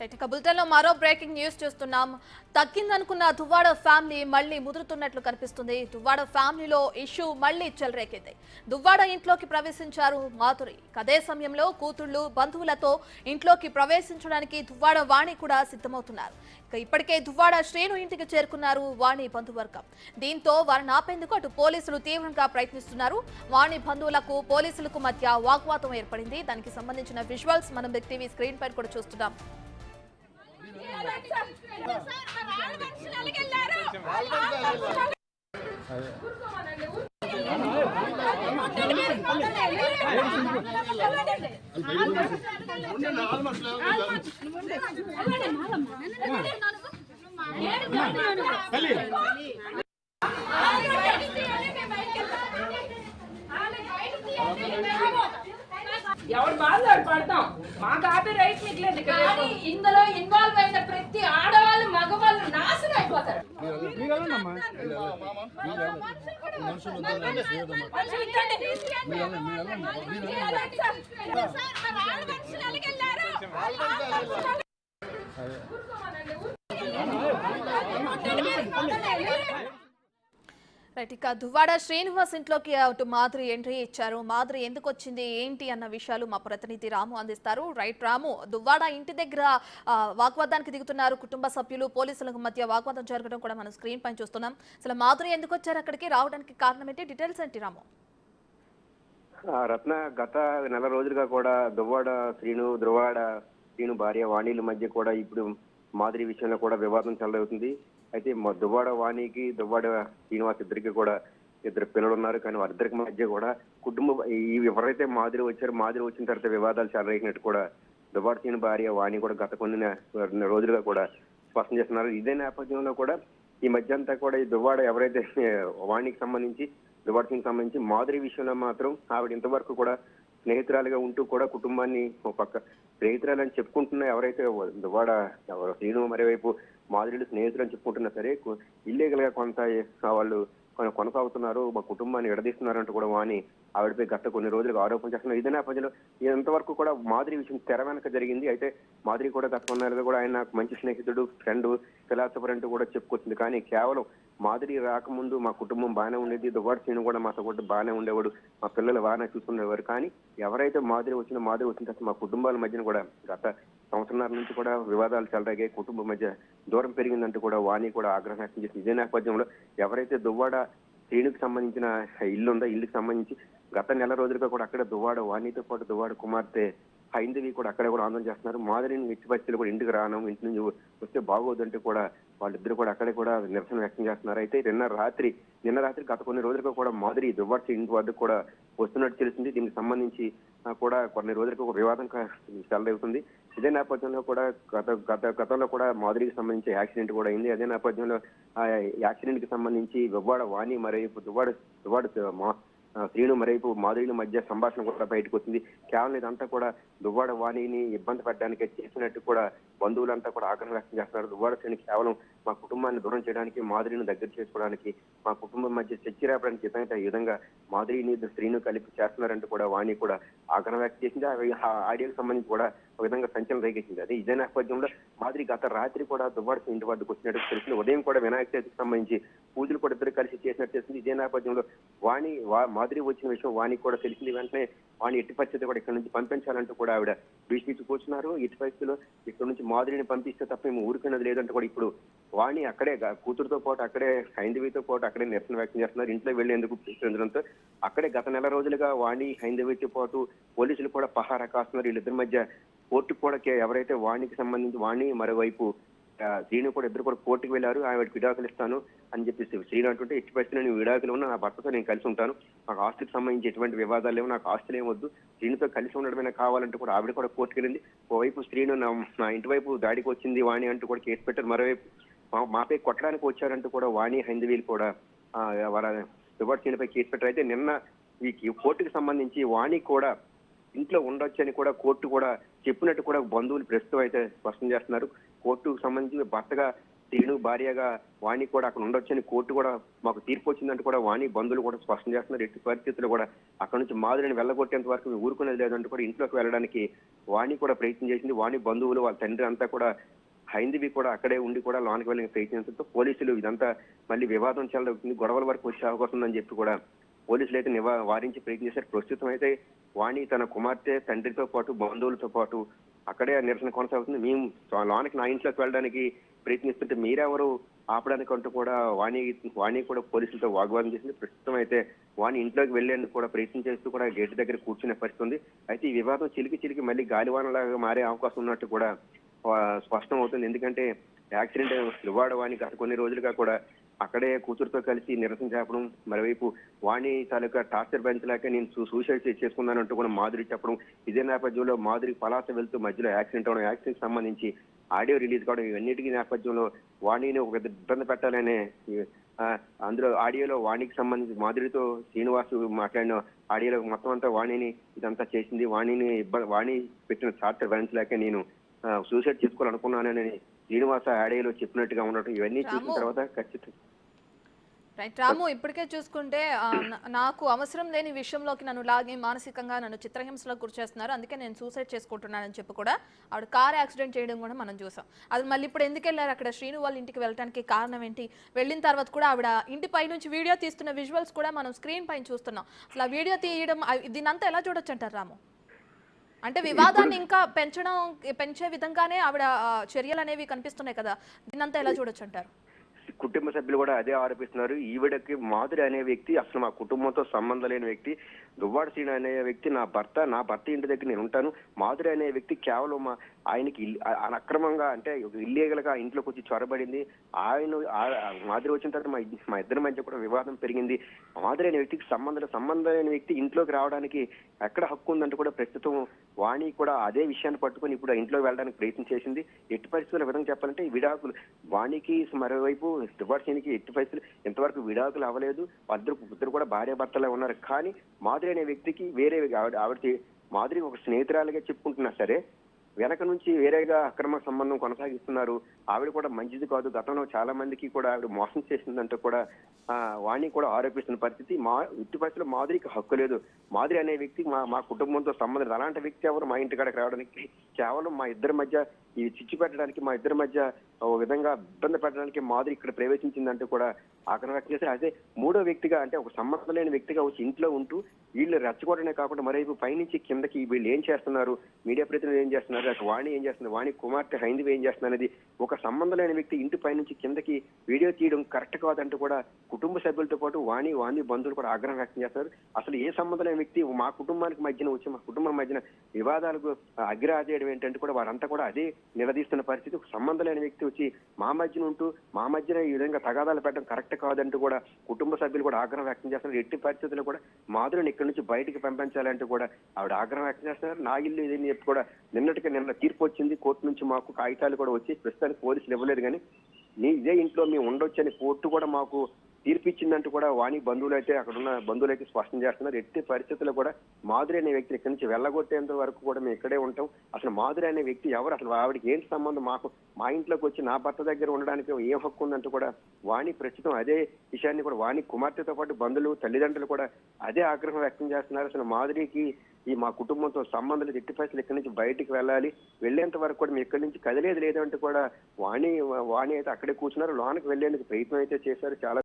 ఇక బులెటిన్లో మరో బ్రేకింగ్ న్యూస్ చూస్తున్నాం. తగ్గిందనుకున్న దువ్వాడ ఫ్యామిలీ మళ్లీ ముదురుతున్నట్లు కనిపిస్తుంది. దువ్వాడ ఫ్యామిలీలో ఇష్యూ మళ్లీ చెలరేగింది. దువ్వాడ ఇంట్లోకి ప్రవేశించారు మాధురి. అదే సమయంలో కూతుళ్లు బంధువులతో ఇంట్లోకి ప్రవేశించడానికి దువ్వాడ వాణి కూడా సిద్ధమవుతున్నారు. ఇప్పటికే దువ్వాడ శ్రీను ఇంటికి చేరుకున్నారు వాణి బంధువర్గం. దీంతో వారిని ఆపేందుకు అటు పోలీసులు తీవ్రంగా ప్రయత్నిస్తున్నారు. వాణి బంధువులకు పోలీసులకు మధ్య వాగ్వాదం ఏర్పడింది. దానికి సంబంధించిన విజువల్స్ మనం బిగ్ టీవీ స్క్రీన్ పై కూడా చూస్తున్నాం. ఎవరు బాధలు పడతాం, మా కాపీ రైట్ మిగిలేదు. కానీ ఇందులో ఇన్వాల్వ్ అయిన ప్రతి ఆడవాళ్ళు మగవాళ్ళు నాశనం అయిపోతారు. ఇక దువ్వాడ శ్రీనివాస్ ఇంట్లోకి అటు మాధురి ఎంట్రీ ఇచ్చారు. మాధురి ఎందుకు వచ్చింది ఏంటి అన్న విషయాలు మా ప్రతినిధి రాము అందిస్తారు. రైట్ రాము, దువ్వాడ ఇంటి దగ్గర వాగ్వాదానికి దిగుతున్నారు కుటుంబ సభ్యులు, పోలీసులకు మధ్య వాగ్వాదం జరగడం కూడా మనం స్క్రీన్ పైన చూస్తున్నాం. అసలు మాధురి ఎందుకు వచ్చారు, అక్కడికి రావడానికి కారణం ఏంటి, డీటెయిల్స్ ఏంటి రాము? రత్న, గత నెల రోజులుగా కూడా దువ్వాడ శ్రీను భార్య వాణిల మధ్య కూడా ఇప్పుడు మాధురి విషయంలో కూడా వివాదం చెలవుతుంది. అయితే దువ్వాడ వాణికి దువ్వాడ శ్రీనివాస్ ఇద్దరికి కూడా ఇద్దరు పిల్లలు ఉన్నారు. కానీ వారిద్దరికి మధ్య కూడా కుటుంబం ఎవరైతే మాధురి వచ్చిన తర్వాత వివాదాలు చెలరేగినట్టు కూడా దువ్వాడ శ్రీను భార్య వాణి కూడా గత కొన్ని రోజులుగా కూడా స్పష్టం చేస్తున్నారు. ఇదే నేపథ్యంలో కూడా ఈ మధ్య అంతా కూడా ఈ దువ్వాడ ఎవరైతే వాణికి సంబంధించి దువ్వాడ శ్రీనికి సంబంధించి మాధురి విషయంలో మాత్రం ఆవిడ ఇంతవరకు కూడా స్నేహితురాలుగా ఉంటూ కూడా కుటుంబాన్ని ఒక పక్క స్నేహితురాలని చెప్పుకుంటున్నా ఎవరైతే దువ్వాడ శ్రీను మరోవైపు మాధురిలు స్నేహితులు అని చెప్పుకుంటున్నా సరే ఇల్లీగల్ గా కొంత వాళ్ళు కొనసాగుతున్నారు, మా కుటుంబాన్ని విడదీస్తున్నారంటూ కూడా వాణి ఆవిడపై గత కొన్ని రోజులుగా ఆరోపణ చేస్తున్నారు. ఇదే నేపథ్యంలో ఇంతవరకు కూడా మాధురి విషయం తెర వెనక జరిగింది. అయితే మాధురి కూడా గత కొన్నాళ్ళుగా కూడా ఆయన మంచి స్నేహితుడు, ఫ్రెండ్, ఫిలాసఫర్ అంటూ కూడా చెప్పుకొచ్చింది. కానీ కేవలం మాధురి రాకముందు మా కుటుంబం బాగానే ఉండేది, దువ్వాడ శ్రీను కూడా మాతో కూడా బాగానే ఉండేవాడు, మా పిల్లలు బాగానే చూసుకునేవారు. కానీ ఎవరైతే మాధురి వచ్చిన తర్వాత మా కుటుంబాల మధ్యన కూడా గత సంవత్సరాల నుంచి కూడా వివాదాలు చెలరేగాయి, కుటుంబం మధ్య దూరం పెరిగిందంటూ కూడా వాణి కూడా ఆగ్రహం వ్యక్తం చేసింది. ఇదే నేపథ్యంలో ఎవరైతే దువ్వాడ శ్రీనుకి సంబంధించిన ఇల్లు ఉందో ఇల్లుకి సంబంధించి గత నెల రోజులుగా కూడా అక్కడ దువ్వాడ వాణితో పాటు దువ్వాడ కుమార్తె హైందవి కూడా అక్కడే కూడా ఆందోళన చేస్తున్నారు. మాధురిని ఎట్టి పరిస్థితులు కూడా ఇంటికి రాను, ఇంటి నుంచి వస్తే బాగోదంటూ కూడా వాళ్ళిద్దరు కూడా అక్కడే కూడా నిరసన వ్యక్తం చేస్తున్నారు. అయితే నిన్న రాత్రి గత కొన్ని రోజులుగా కూడా మాధురి దువ్వాడ ఇంటి వద్దకు కూడా వస్తున్నట్టు తెలిసింది. దీనికి సంబంధించి కూడా కొన్ని రోజులకు ఒక వివాదం చెలరేగుతుంది. ఇదే నేపథ్యంలో కూడా గతంలో కూడా మాధురికి సంబంధించి యాక్సిడెంట్ కూడా అయింది. అదే నేపథ్యంలో ఆ యాక్సిడెంట్ కి సంబంధించి దువ్వాడ వాణి మరోవైపు దువ్వాడ శ్రీను మరోవైపు మాధురిల మధ్య సంభాషణ కూడా బయటకు వచ్చింది. కేవలం ఇదంతా కూడా దువ్వాడ వాణిని ఇబ్బంది పెట్టడానికి చేసినట్టు కూడా బంధువులంతా కూడా ఆగ్రహం వ్యక్తం చేస్తున్నారు. దువ్వాడ శ్రీని కేవలం మా కుటుంబాన్ని దూరం చేయడానికి, మాధురిని దగ్గర చేసుకోవడానికి, మా కుటుంబం మధ్య చర్చ రేపడానికి ఈ విధంగా మాధురిని శ్రీను కలిపి చేస్తున్నారంటూ కూడా వాణి కూడా ఆగ్రహం వ్యక్తం చేసింది. ఆ ఆడియోకి సంబంధించి కూడా ఒక విధంగా సంచలనం రేగింది. అదే ఇదే నేపథ్యంలో మాధురి గత రాత్రి కూడా దువ్వాడ ఇంటి వద్దకు వచ్చినట్టు తెలిసింది. ఉదయం కూడా వినాయక చవితికి సంబంధించి పూజలు కూడా ఇద్దరు కలిసి చేసినట్టు తెలిసింది. ఇదే నేపథ్యంలో మాధురి వచ్చిన విషయం వాణికి కూడా తెలిసింది. వెంటనే వాణి ఎట్టి పరిస్థితి కూడా ఇక్కడ నుంచి పంపించాలంటూ కూడా ఆవిడ భీష్మించి కూర్చున్నారు. ఎట్టి పరిస్థితుల్లో ఇక్కడ నుంచి మాధురిని పంపిస్తే తప్ప మేము ఊరికన్నది లేదంటే కూడా ఇప్పుడు వాణి అక్కడే కూతురుతో పాటు అక్కడే హైందవితో పాటు అక్కడే నిరసన వ్యక్తం చేస్తున్నారు. ఇంట్లో వెళ్లేందుకు ప్రయత్నించడంతో అక్కడే గత నెల రోజులుగా వాణి హైందవితో పాటు పోలీసులు కూడా పహారా కాస్తున్నారు. వీళ్ళిద్దరి మధ్య కోర్టుకు కూడా ఎవరైతే వాణికి సంబంధించి వాణి మరోవైపు శ్రీను కూడా ఇద్దరు కూడా కోర్టుకు వెళ్ళారు. ఆవిడకి విడాకులు ఇస్తాను అని చెప్పేసి శ్రీను అంటుంటే ఎట్టి పరిస్థితుల్లో నేను విడాకులు ఉన్నా నా భర్తతో నేను కలిసి ఉంటాను, నాకు ఆస్తికి సంబంధించి ఎటువంటి వివాదాలు లేవు, నాకు ఆస్తులు ఏమొద్దు, శ్రీనుతో కలిసి ఉండడమైనా కావాలంటూ కూడా ఆవిడ కూడా కోర్టుకు వెళ్ళింది. ఓవైపు శ్రీను నా ఇంటి వైపు దాడికి వచ్చింది వాణి అంటూ కూడా కేసు పెట్టారు. మరోవైపు మాపై కొట్టడానికి వచ్చారంటూ కూడా వాణి హైందవీలు కూడా దువ్వాడ శ్రీనుపై కేసు పెట్టారు. అయితే నిన్న ఈ కోర్టుకు సంబంధించి వాణి కూడా ఇంట్లో ఉండొచ్చని కూడా కోర్టు కూడా చెప్పినట్టు కూడా బంధువులు ప్రస్తుతం అయితే స్పష్టం చేస్తున్నారు. కోర్టుకు సంబంధించి భర్తగా శ్రీను భార్యగా వాణి కూడా అక్కడ ఉండొచ్చని కోర్టు కూడా మాకు తీర్పు వచ్చిందంటే కూడా వాణి బంధువులు కూడా స్పష్టం చేస్తున్నారు. ఎట్టి పరిస్థితుల్లో కూడా అక్కడ నుంచి మాధురిని వెళ్ళగొట్టేంత వరకు మేము ఊరుకునేది లేదంటే కూడా ఇంట్లోకి వెళ్ళడానికి వాణి కూడా ప్రయత్నం చేసింది. వాణి బంధువులు వాళ్ళ తండ్రి అంతా కూడా హైందవి కూడా అక్కడే ఉండి కూడా లోనికి వెళ్ళి ప్రయత్నించడంతో పోలీసులు ఇదంతా మళ్ళీ వివాదం చెలవుతుంది, గొడవల వరకు వచ్చే అవకాశం ఉందని చెప్పి కూడా పోలీసులు అయితే వారించి ప్రయత్నం చేశారు. ప్రస్తుతం అయితే వాణి తన కుమార్తె తండ్రితో పాటు బంధువులతో పాటు అక్కడే నిరసన కొనసాగుతుంది. మేము లోనికి నా ఇంట్లోకి వెళ్ళడానికి ప్రయత్నిస్తుంటే మీరెవరు ఆపడానికి అంటూ కూడా వాణి కూడా పోలీసులతో వాగ్వాదం చేసింది. ప్రస్తుతం అయితే వాణి ఇంట్లోకి వెళ్లేందుకు కూడా ప్రయత్నం చేస్తూ కూడా గేట్ దగ్గర కూర్చునే పరిస్థితి ఉంది. అయితే ఈ వివాదం చిలికి మళ్ళీ గాలివానలాగా మారే అవకాశం ఉన్నట్టు కూడా స్పష్టం అవుతుంది. ఎందుకంటే యాక్సిడెంట్ దువ్వాడ వాణి గత కొన్ని రోజులుగా కూడా అక్కడే కూతురుతో కలిసి నిరసన చేపడం, మరోవైపు వాణి తాలూకా టార్చర్ భరించలేక నేను సూసైడ్ చేసుకున్నానంటూ కూడా మాధురి చెప్పడం, ఇదే నేపథ్యంలో మాధురి పలాస వెళ్తూ మధ్యలో యాక్సిడెంట్ అవడం, యాక్సిడెంట్ సంబంధించి ఆడియో రిలీజ్ కావడం, ఇవన్నిటికీ నేపథ్యంలో వాణిని ఒక ఇబ్బంది పెట్టాలనే అందులో ఆడియోలో వాణికి సంబంధించి మాధురితో శ్రీనివాసు మాట్లాడిన ఆడియోలో మొత్తం అంతా వాణిని ఇదంతా చేసింది, వాణి పెట్టిన టార్చర్ భరించలేక నేను సూసైడ్ చేసుకోవాలనుకున్నానని శ్రీనివాస ఆడియోలో చెప్పినట్టుగా ఉండటం, ఇవన్నీ చూసిన తర్వాత ఖచ్చితంగా రైట్ రాము, ఇప్పటికే చూసుకుంటే నాకు అవసరం లేని విషయంలోకి నన్ను లాగి మానసికంగా నన్ను చిత్రహింసలకు గురి చేస్తున్నారు, అందుకే నేను సూసైడ్ చేసుకుంటున్నానని చెప్పి కూడా ఆవిడ కార్ యాక్సిడెంట్ చేయడం కూడా మనం చూసాం. అది మళ్ళీ ఇప్పుడు ఎందుకు వెళ్ళారు అక్కడ శ్రీను వాళ్ళ ఇంటికి వెళ్ళడానికి కారణం ఏంటి? వెళ్ళిన తర్వాత కూడా ఆవిడ ఇంటి పై నుంచి వీడియో తీస్తున్న విజువల్స్ కూడా మనం స్క్రీన్ పైన చూస్తున్నాం. అసలు ఆ వీడియో తీయడం దీనంతా ఎలా చూడొచ్చు అంటారు రాము? అంటే వివాదాన్ని ఇంకా పెంచే విధంగానే ఆవిడ చర్యలు అనేవి కనిపిస్తున్నాయి కదా, దీనంతా ఎలా చూడొచ్చు అంటారు? కుటుంబ సభ్యులు కూడా అదే ఆరోపిస్తున్నారు. ఈవిడకి మాధురి అనే వ్యక్తి అసలు మా కుటుంబంతో సంబంధం లేని వ్యక్తి, దువ్వాడ శ్రీను అనే వ్యక్తి నా భర్త ఇంటి దగ్గర నేను ఉంటాను. మాధురి అనే వ్యక్తి కేవలం ఆయనకి అక్రమంగా అంటే ఇల్లీగల్ గా ఇంట్లోకి వచ్చి చొరబడింది. మాధురి వచ్చిన తర్వాత మా ఇద్దరి మధ్య కూడా వివాదం పెరిగింది. మాధురి అనే వ్యక్తికి సంబంధం లేని వ్యక్తి ఇంట్లోకి రావడానికి ఎక్కడ హక్కు ఉందంటే కూడా ప్రస్తుతం వాణి కూడా అదే విషయాన్ని పట్టుకొని ఇప్పుడు ఇంట్లోకి వెళ్ళడానికి ప్రయత్నం చేసింది. ఎట్టి పరిస్థితుల విధంగా చెప్పాలంటే ఈ విడాకులు వాణికి మరోవైపు దువ్వాడ శ్రీనికి ఎట్టి పరిస్థితులు ఇంతవరకు విడాకులు అవ్వలేదు. ఇద్దరు కూడా భార్యాభర్తలే ఉన్నారు. కానీ మాధురి అనే వ్యక్తికి వేరే ఆవిడ మాధురి ఒక స్నేహితురాలుగా చెప్పుకుంటున్నా సరే వెనక నుంచి వేరేగా అక్రమ సంబంధం కొనసాగిస్తున్నారు. ఆవిడ కూడా మంచిది కాదు, గతంలో చాలా మందికి కూడా ఆవిడ మోసం చేసిందంటూ కూడా వాణి కూడా ఆరోపిస్తున్న పరిస్థితి. ఇట్టి పరిస్థితుల్లో మాధురికి హక్కు లేదు. మాధురి అనే వ్యక్తి మా కుటుంబంతో సంబంధం, అలాంటి వ్యక్తి ఎవరు మా ఇంటి కాడకి రావడానికి, కేవలం మా ఇద్దరి మధ్య ఈ చిచ్చు పెట్టడానికి, మా ఇద్దరి మధ్య ఓ విధంగా ఇబ్బంది పెట్టడానికి మాధురి ఇక్కడ ప్రవేశించిందంటూ కూడా ఆగ్రహం వ్యక్తం చేశారు. అదే మూడో వ్యక్తిగా అంటే ఒక సంబంధం లేని వ్యక్తిగా వచ్చి ఇంట్లో ఉంటూ వీళ్ళు రెచ్చగొట్టడమే కాకుండా మరోవైపు పైనుంచి కిందకి వీళ్ళు ఏం చేస్తున్నారు, మీడియా ప్రతినిధులు ఏం చేస్తున్నారు, అటు వాణి ఏం చేస్తున్నారు, వాణి కుమార్తె హైందవి ఏం చేస్తున్నారు అనేది ఒక సంబంధం లేని వ్యక్తి ఇంటి పైనుంచి కిందకి వీడియో తీయడం కరెక్ట్ కాదంటూ కూడా కుటుంబ సభ్యులతో పాటు వాణి బంధువులు కూడా ఆగ్రహం వ్యక్తం చేస్తారు. అసలు ఏ సంబంధం లేని వ్యక్తి మా కుటుంబానికి మధ్యన వచ్చి మా కుటుంబం మధ్యన వివాదాలకు అగ్రహాదేయడం ఏంటంటే కూడా వారంతా కూడా అదే నిలదీస్తున్న పరిస్థితి. ఒక సంబంధం లేని వ్యక్తి వచ్చి మా మధ్యన ఉంటూ మా మధ్యన ఈ విధంగా తగాదాలు పెట్టడం కరెక్ట్ కాదంటూ కూడా కుటుంబ సభ్యులు కూడా ఆగ్రహం వ్యక్తం చేస్తున్నారు. ఎట్టి పరిస్థితుల్లో కూడా మాధురిని ఇక్కడి నుంచి బయటికి పంపించాలంటూ కూడా ఆవిడ ఆగ్రహం వ్యక్తం చేస్తున్నారు. నా ఇల్లు ఇదని చెప్పి కూడా నిన్న తీర్పు వచ్చింది కోర్టు నుంచి, మాకు కాగితాలు కూడా వచ్చి ప్రస్తుతానికి పోలీసులు ఇవ్వలేదు. కానీ ఇదే ఇంట్లో మేము ఉండొచ్చని కోర్టు కూడా మాకు తీర్పిచ్చిందంటూ కూడా వాణి బంధువులు అయితే అక్కడ ఉన్న బంధువులు అయితే స్పష్టం చేస్తున్నారు. ఎట్టి పరిస్థితుల్లో కూడా మాధురి అనే వ్యక్తిని ఇక్కడి నుంచి వెళ్ళగొట్టేంత వరకు కూడా మేము ఇక్కడే ఉంటాం. అసలు మాధురి అనే వ్యక్తి ఎవరు, అసలు ఆవిడకి ఏంటి సంబంధం, మా ఇంట్లోకి వచ్చి నా భర్త దగ్గర ఉండడానికి ఏం హక్కు ఉందంటూ కూడా వాణి ప్రస్తుతం అదే విషయాన్ని కూడా వాణి కుమార్తెతో పాటు బంధువులు తల్లిదండ్రులు కూడా అదే ఆగ్రహం వ్యక్తం చేస్తున్నారు. అసలు మాధురికి మా కుటుంబంతో సంబంధాలు ఎట్టి పరిస్థితులు ఇక్కడి నుంచి బయటికి వెళ్ళాలి, వెళ్లేంత వరకు కూడా మేము ఇక్కడి నుంచి కదిలేదు లేదంటూ కూడా వాణి అయితే అక్కడే కూర్చున్నారు. లోనికి వెళ్లేందుకు ప్రయత్నం అయితే చేశారు. చాలా